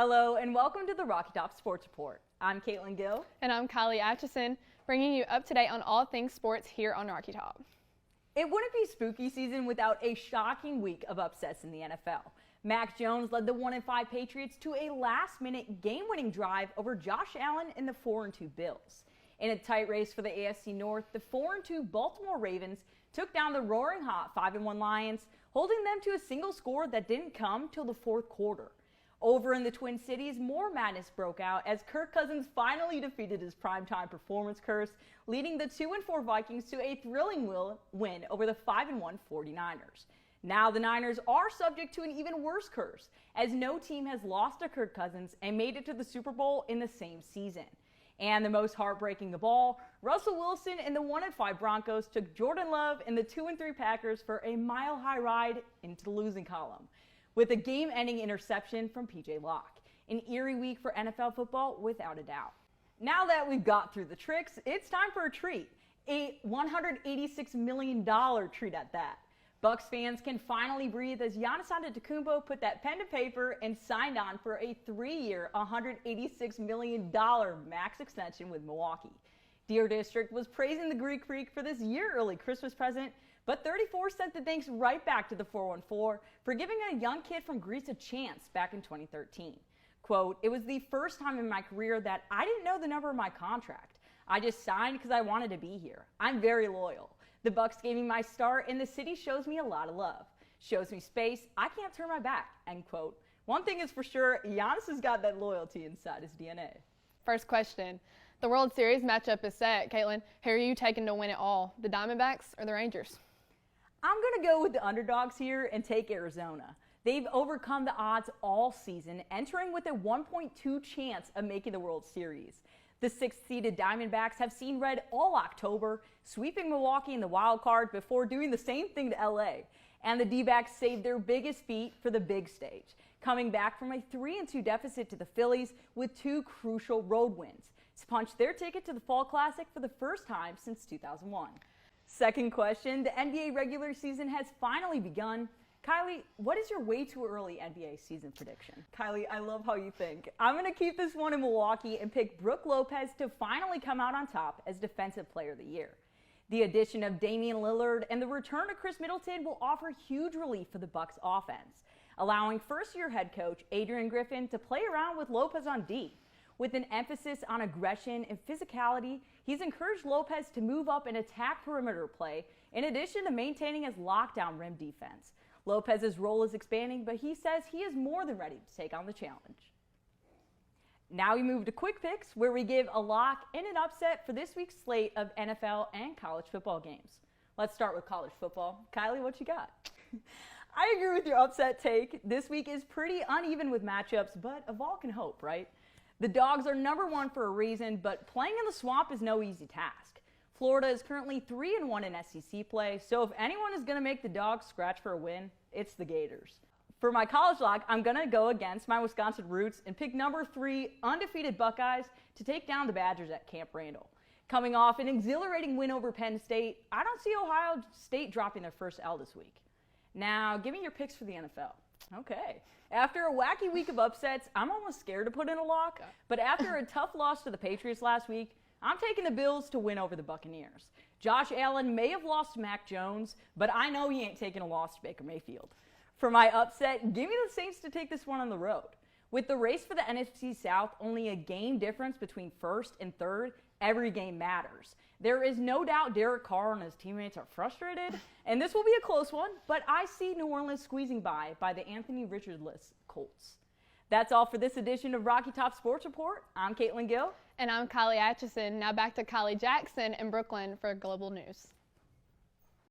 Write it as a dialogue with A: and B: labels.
A: Hello and welcome to the Rocky Top Sports Report. I'm Caitlin Gill.
B: And I'm Kylie Atchison, bringing you up to date on all things sports here on Rocky Top.
A: It wouldn't be spooky season without a shocking week of upsets in the NFL. Mac Jones led the 1-5 Patriots to a last-minute game-winning drive over Josh Allen and the 4-2 Bills. In a tight race for the AFC North, the 4-2 Baltimore Ravens took down the roaring hot 5-1 Lions, holding them to a single score that didn't come till the fourth quarter. Over in the Twin Cities, more madness broke out as Kirk Cousins finally defeated his primetime performance curse, leading the 2-4 Vikings to a thrilling win over the 5-1 49ers. Now the Niners are subject to an even worse curse, as no team has lost to Kirk Cousins and made it to the Super Bowl in the same season. And the most heartbreaking of all, Russell Wilson and the 1-5 Broncos took Jordan Love and the 2-3 Packers for a mile-high ride into the losing column, with a game-ending interception from P.J. Locke. An eerie week for NFL football, without a doubt. Now that we've got through the tricks, it's time for a treat. A $186 million treat at that. Bucs fans can finally breathe as Giannis Antetokounmpo put that pen to paper and signed on for a 3-year, $186 million max extension with Milwaukee. Deer District was praising the Greek Freak for this year-early Christmas present, but 34 sent the thanks right back to the 414 for giving a young kid from Greece a chance back in 2013. Quote, "It was the first time in my career that I didn't know the number of my contract. I just signed because I wanted to be here. I'm very loyal. The Bucs gave me my start and the city shows me a lot of love. Shows me space. I can't turn my back." End quote. One thing is for sure, Giannis has got that loyalty inside his DNA.
B: First question. The World Series matchup is set. Caitlin, who are you taking to win it all, the Diamondbacks or the Rangers?
A: I'm going to go with the underdogs here and take Arizona. They've overcome the odds all season, entering with a 1.2 chance of making the World Series. The 6th-seeded Diamondbacks have seen red all October, sweeping Milwaukee in the wild card before doing the same thing to LA. And the D-backs saved their biggest feat for the big stage, coming back from a 3-2 deficit to the Phillies with 2 crucial road wins to punch their ticket to the Fall Classic for the first time since 2001. Second question, the NBA regular season has finally begun. Kylie, what is your way too early NBA season prediction? Kylie, I love how you think. I'm going to keep this one in Milwaukee and pick Brook Lopez to finally come out on top as Defensive Player of the Year. The addition of Damian Lillard and the return of Chris Middleton will offer huge relief for the Bucs offense, allowing first-year head coach Adrian Griffin to play around with Lopez on D. With an emphasis on aggression and physicality, he's encouraged Lopez to move up and attack perimeter play, in addition to maintaining his lockdown rim defense. Lopez's role is expanding, but he says he is more than ready to take on the challenge. Now we move to quick picks, where we give a lock and an upset for this week's slate of NFL and college football games. Let's start with college football. Kylie, what you got? I agree with your upset take. This week is pretty uneven with matchups, but a ball can hope, right? The Dogs are #1 for a reason, but playing in the Swamp is no easy task. Florida is currently 3-1 in SEC play, so if anyone is going to make the Dogs scratch for a win, it's the Gators. For my college lock, I'm going to go against my Wisconsin roots and pick #3 undefeated Buckeyes to take down the Badgers at Camp Randall. Coming off an exhilarating win over Penn State, I don't see Ohio State dropping their first L this week. Now, give me your picks for the NFL. Okay. After a wacky week of upsets, I'm almost scared to put in a lock, but after a tough loss to the Patriots last week, I'm taking the Bills to win over the Buccaneers. Josh Allen may have lost to Mac Jones, but I know he ain't taking a loss to Baker Mayfield. For my upset, give me the Saints to take this one on the road. With the race for the NFC South only a game difference between first and third, every game matters. There is no doubt Derek Carr and his teammates are frustrated, and this will be a close one, but I see New Orleans squeezing by the Anthony Richardson Colts. That's all for this edition of Rocky Top Sports Report. I'm Caitlin Gill.
B: And I'm Kylie Atchison. Now back to Kylie Jackson in Brooklyn for Global News.